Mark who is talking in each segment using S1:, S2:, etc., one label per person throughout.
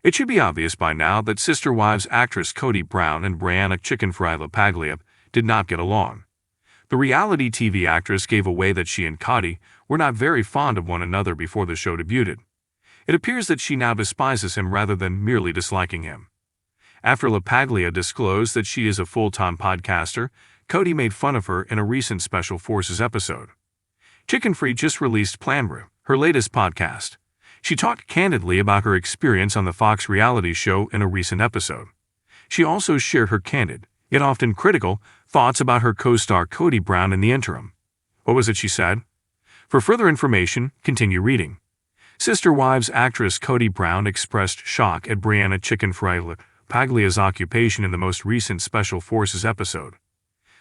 S1: It should be obvious by now that Sister Wives actress Kody Brown and Brianna Chickenfry did not get along. The reality TV actress gave away that she and Kody were not very fond of one another before the show debuted. It appears that she now despises him rather than merely disliking him. After LaPaglia disclosed that she is a full-time podcaster, Kody made fun of her in a recent Special Forces episode. Chickenfry just released Planbrew, her latest podcast. She talked candidly about her experience on the Fox reality show in a recent episode. She also shared her candid, yet often critical, thoughts about her co-star Kody Brown in the interim. What was it she said? For further information, continue reading. Sister Wives actress Kody Brown expressed shock at Brianna Chickenfry's occupation in the most recent Special Forces episode.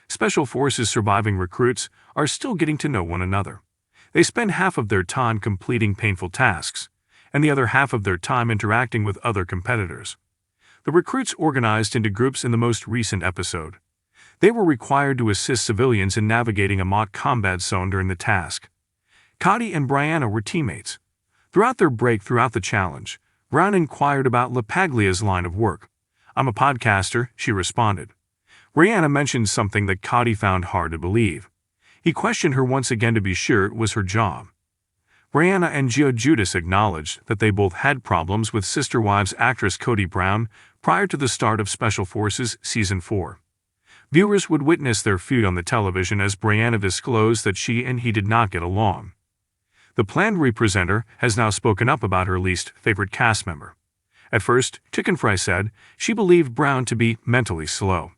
S1: Special Forces surviving recruits are still getting to know one another. They spend half of their time completing painful tasks, and the other half of their time interacting with other competitors. The recruits organized into groups in the most recent episode. They were required to assist civilians in navigating a mock combat zone during the task. Kody and Brianna were teammates. Throughout their break throughout the challenge, Brown inquired about LaPaglia's line of work. "I'm a podcaster," she responded. Brianna mentioned something that Kody found hard to believe. He questioned her once again to be sure it was her job. Brianna and Gio Judas acknowledged that they both had problems with Sister Wives actress Kody Brown prior to the start of Special Forces Season 4. Viewers would witness their feud on the television as Brianna disclosed that she and he did not get along. The Planbrew presenter has now spoken up about her least favorite cast member. At first, Chickenfry said she believed Brown to be mentally slow.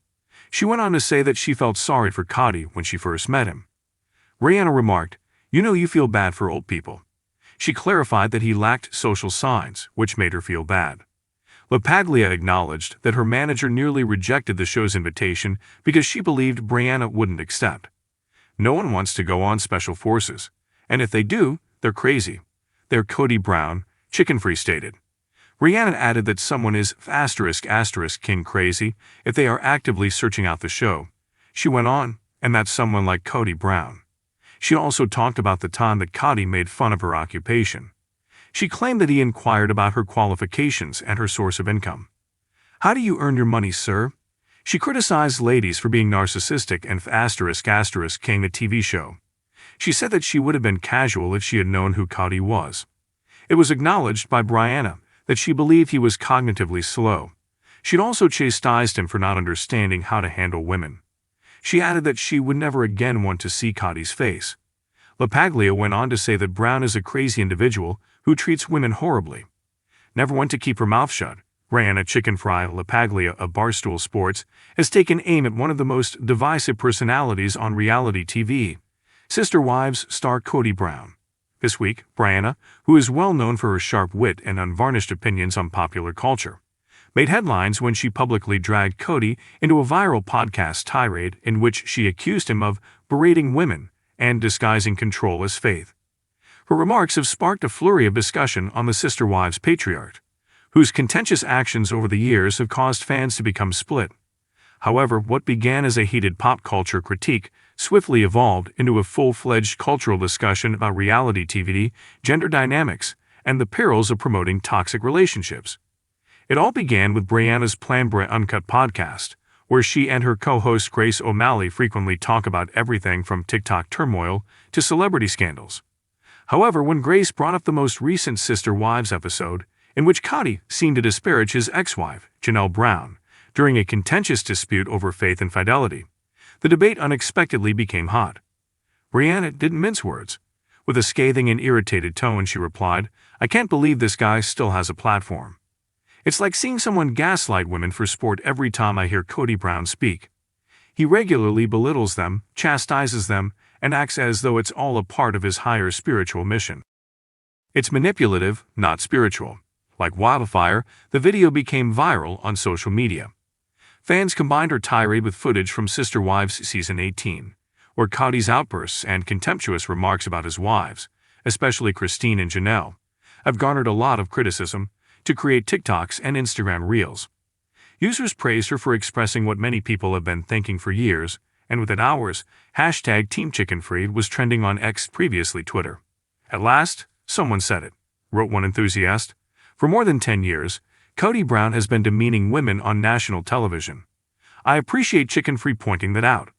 S1: She went on to say that she felt sorry for Kody when she first met him. Brianna remarked, "You know you feel bad for old people." She clarified that he lacked social signs, which made her feel bad. LaPaglia acknowledged that her manager nearly rejected the show's invitation because she believed Brianna wouldn't accept. "No one wants to go on Special Forces, and if they do, they're crazy. They're Kody Brown," Chickenfry stated. Brianna added that someone is ***king crazy if they are actively searching out the show. She went on, "and that's someone like Kody Brown." She also talked about the time that Kody made fun of her occupation. She claimed that he inquired about her qualifications and her source of income. "How do you earn your money, sir?" She criticized ladies for being narcissistic and ***king the TV show. She said that she would have been casual if she had known who Kody was. It was acknowledged by Brianna that she believed he was cognitively slow. She'd also chastised him for not understanding how to handle women. She added that she would never again want to see Kody's face. LaPaglia went on to say that Brown is a crazy individual who treats women horribly. "Never want to keep her mouth shut." Brianna Chickenfry LaPaglia of Barstool Sports has taken aim at one of the most divisive personalities on reality TV, Sister Wives star Kody Brown. This week, Brianna, who is well known for her sharp wit and unvarnished opinions on popular culture, made headlines when she publicly dragged Kody into a viral podcast tirade in which she accused him of berating women and disguising control as faith. Her remarks have sparked a flurry of discussion on the Sister Wives patriarch, whose contentious actions over the years have caused fans to become split. However, what began as a heated pop culture critique swiftly evolved into a full-fledged cultural discussion about reality TV, gender dynamics, and the perils of promoting toxic relationships. It all began with Brianna's Planbrew Uncut podcast, where she and her co-host Grace O'Malley frequently talk about everything from TikTok turmoil to celebrity scandals. However, when Grace brought up the most recent Sister Wives episode, in which Kody seemed to disparage his ex-wife, Janelle Brown, during a contentious dispute over faith and fidelity, the debate unexpectedly became hot. Brianna didn't mince words. With a scathing and irritated tone, she replied, "I can't believe this guy still has a platform. It's like seeing someone gaslight women for sport every time I hear Kody Brown speak. He regularly belittles them, chastises them, and acts as though it's all a part of his higher spiritual mission. It's manipulative, not spiritual." Like wildfire, the video became viral on social media. Fans combined her tirade with footage from Sister Wives Season 18, where Kody's outbursts and contemptuous remarks about his wives, especially Christine and Janelle, have garnered a lot of criticism, to create TikToks and Instagram Reels. Users praised her for expressing what many people have been thinking for years, and within hours, #TeamChickenfry was trending on X, previously Twitter. "At last, someone said it," wrote one enthusiast. For more than 10 years, Kody Brown has been demeaning women on national television. I appreciate Chickenfry pointing that out.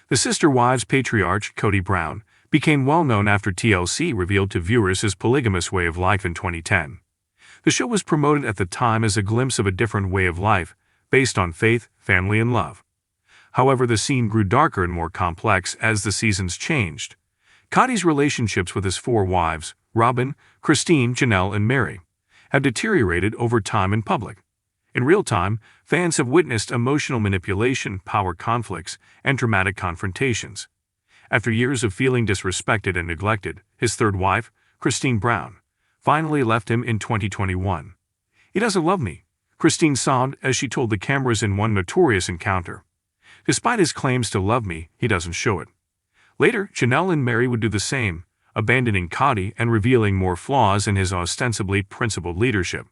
S1: The Sister Wives patriarch, Kody Brown, became well known after TLC revealed to viewers his polygamous way of life in 2010. The show was promoted at the time as a glimpse of a different way of life, based on faith, family, and love. However, the scene grew darker and more complex as the seasons changed. Kody's relationships with his 4 wives, Robyn, Christine, Janelle, and Meri, have deteriorated over time in public. In real time, fans have witnessed emotional manipulation, power conflicts, and dramatic confrontations. After years of feeling disrespected and neglected, his 3rd wife, Christine Brown, finally left him in 2021. "He doesn't love me," Christine sobbed as she told the cameras in one notorious encounter. "Despite his claims to love me, he doesn't show it." Later, Janelle and Meri would do the same, abandoning Kody and revealing more flaws in his ostensibly principled leadership.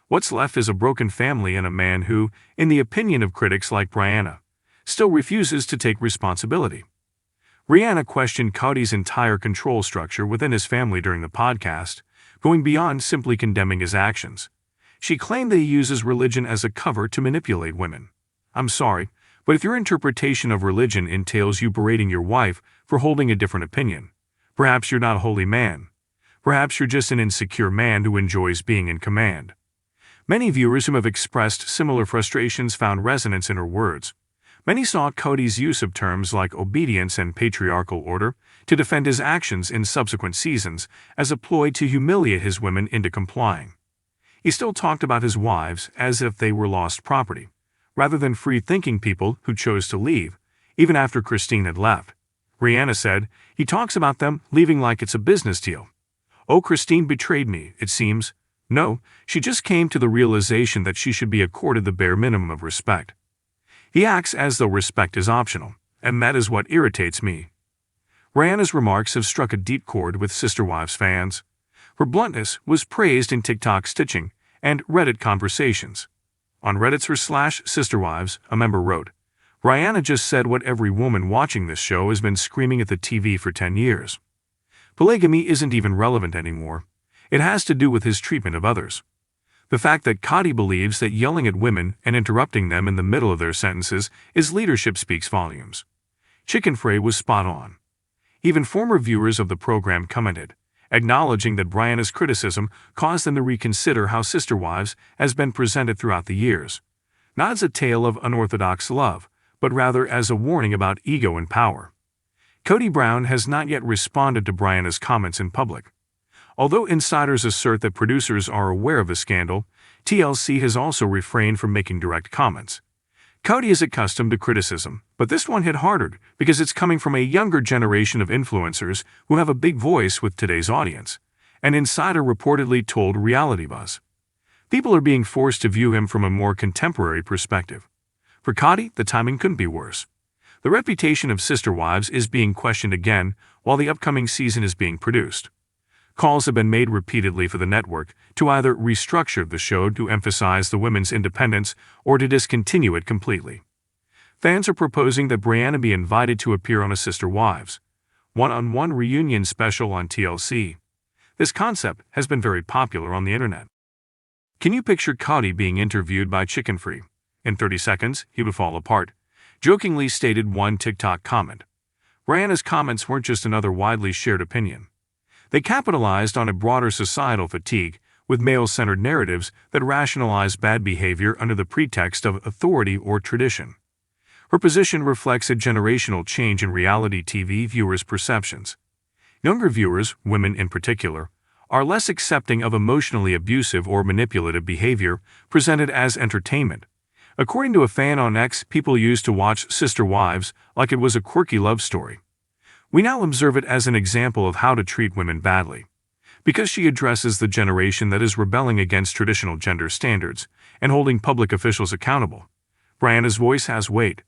S1: What's left is a broken family and a man who, in the opinion of critics like Brianna, still refuses to take responsibility. Brianna questioned Kody's entire control structure within his family during the podcast, going beyond simply condemning his actions. She claimed that he uses religion as a cover to manipulate women. "I'm sorry, but if your interpretation of religion entails you berating your wife for holding a different opinion, perhaps you're not a holy man. Perhaps you're just an insecure man who enjoys being in command." Many viewers who have expressed similar frustrations found resonance in her words. Many saw Kody's use of terms like obedience and patriarchal order to defend his actions in subsequent seasons as a ploy to humiliate his women into complying. He still talked about his wives as if they were lost property, rather than free-thinking people who chose to leave, even after Christine had left. Brianna said, "He talks about them leaving like it's a business deal. Oh, Christine betrayed me, it seems. No, she just came to the realization that she should be accorded the bare minimum of respect. He acts as though respect is optional, and that is what irritates me." Brianna's remarks have struck a deep chord with Sister Wives fans. Her bluntness was praised in TikTok stitching and Reddit conversations. On Reddit's r/SisterWives, a member wrote, "Brianna just said what every woman watching this show has been screaming at the TV for 10 years. Polygamy isn't even relevant anymore. It has to do with his treatment of others." The fact that Kody believes that yelling at women and interrupting them in the middle of their sentences is leadership speaks volumes. Chickenfry was spot on. Even former viewers of the program commented, acknowledging that Brianna's criticism caused them to reconsider how Sister Wives has been presented throughout the years, not as a tale of unorthodox love, but rather as a warning about ego and power. Kody Brown has not yet responded to Brianna's comments in public. Although insiders assert that producers are aware of the scandal, TLC has also refrained from making direct comments. Kody is accustomed to criticism, but this one hit harder because it's coming from a younger generation of influencers who have a big voice with today's audience, an insider reportedly told Reality Buzz. People are being forced to view him from a more contemporary perspective. For Kody, the timing couldn't be worse. The reputation of Sister Wives is being questioned again while the upcoming season is being produced. Calls have been made repeatedly for the network to either restructure the show to emphasize the women's independence or to discontinue it completely. Fans are proposing that Brianna be invited to appear on a Sister Wives one-on-one reunion special on TLC. This concept has been very popular on the internet. Can you picture Kody being interviewed by Chickenfry? In 30 seconds, he would fall apart, jokingly stated one TikTok comment. Brianna's comments weren't just another widely shared opinion. They capitalized on a broader societal fatigue with male-centered narratives that rationalize bad behavior under the pretext of authority or tradition. Her position reflects a generational change in reality TV viewers' perceptions. Younger viewers, women in particular, are less accepting of emotionally abusive or manipulative behavior presented as entertainment. According to a fan on X, people used to watch Sister Wives like it was a quirky love story. We now observe it as an example of how to treat women badly. Because she addresses the generation that is rebelling against traditional gender standards and holding public officials accountable, Brianna's voice has weight.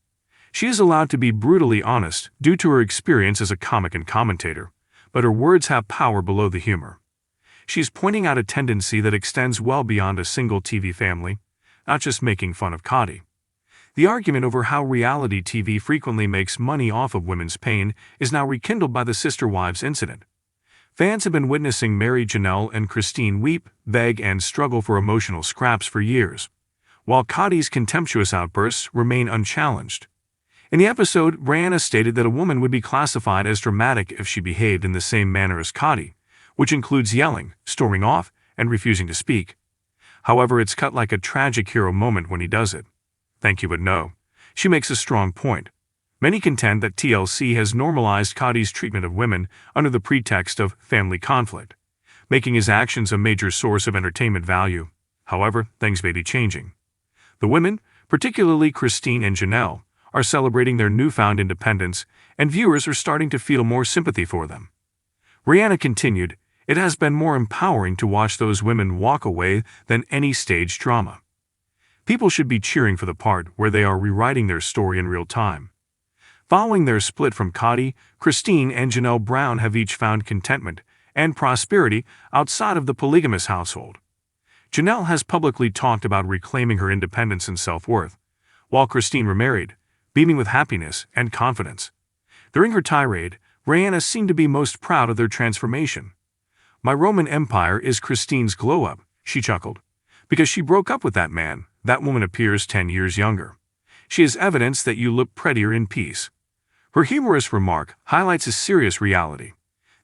S1: She is allowed to be brutally honest due to her experience as a comic and commentator, but her words have power below the humor. She's pointing out a tendency that extends well beyond a single TV family, not just making fun of Kody. The argument over how reality TV frequently makes money off of women's pain is now rekindled by the Sister Wives incident. Fans have been witnessing Meri, Janelle, and Christine weep, beg, and struggle for emotional scraps for years, while Kody's contemptuous outbursts remain unchallenged. In the episode, Brianna stated that a woman would be classified as dramatic if she behaved in the same manner as Kody, which includes yelling, storming off, and refusing to speak. However, it's cut like a tragic hero moment when he does it. Thank you but no. She makes a strong point. Many contend that TLC has normalized Kody's treatment of women under the pretext of family conflict, making his actions a major source of entertainment value. However, things may be changing. The women, particularly Christine and Janelle, are celebrating their newfound independence, and viewers are starting to feel more sympathy for them. Brianna continued, "It has been more empowering to watch those women walk away than any stage drama. People should be cheering for the part where they are rewriting their story in real time." Following their split from Kody, Christine and Janelle Brown have each found contentment and prosperity outside of the polygamous household. Janelle has publicly talked about reclaiming her independence and self-worth, while Christine remarried, beaming with happiness and confidence. During her tirade, Brianna seemed to be most proud of their transformation. "My Roman Empire is Christine's glow-up," she chuckled. "Because she broke up with that man, that woman appears 10 years younger. She is evidence that you look prettier in peace." Her humorous remark highlights a serious reality.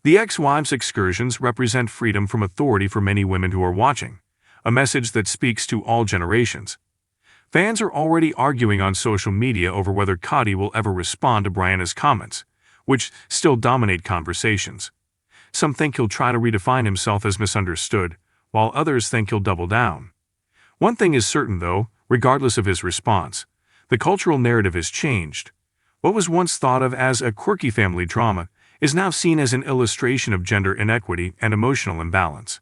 S1: The ex-wives' excursions represent freedom from authority for many women who are watching, a message that speaks to all generations. Fans are already arguing on social media over whether Kody will ever respond to Brianna's comments, which still dominate conversations. Some think he'll try to redefine himself as misunderstood, while others think he'll double down. One thing is certain though, regardless of his response, the cultural narrative has changed. What was once thought of as a quirky family drama is now seen as an illustration of gender inequity and emotional imbalance.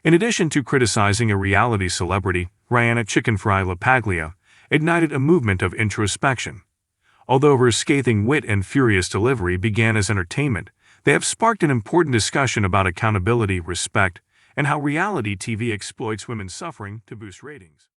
S1: In addition to criticizing a reality celebrity, Brianna Chickenfry LaPaglia ignited a movement of introspection. Although her scathing wit and furious delivery began as entertainment, they have sparked an important discussion about accountability, respect, and how reality TV exploits women's suffering to boost ratings.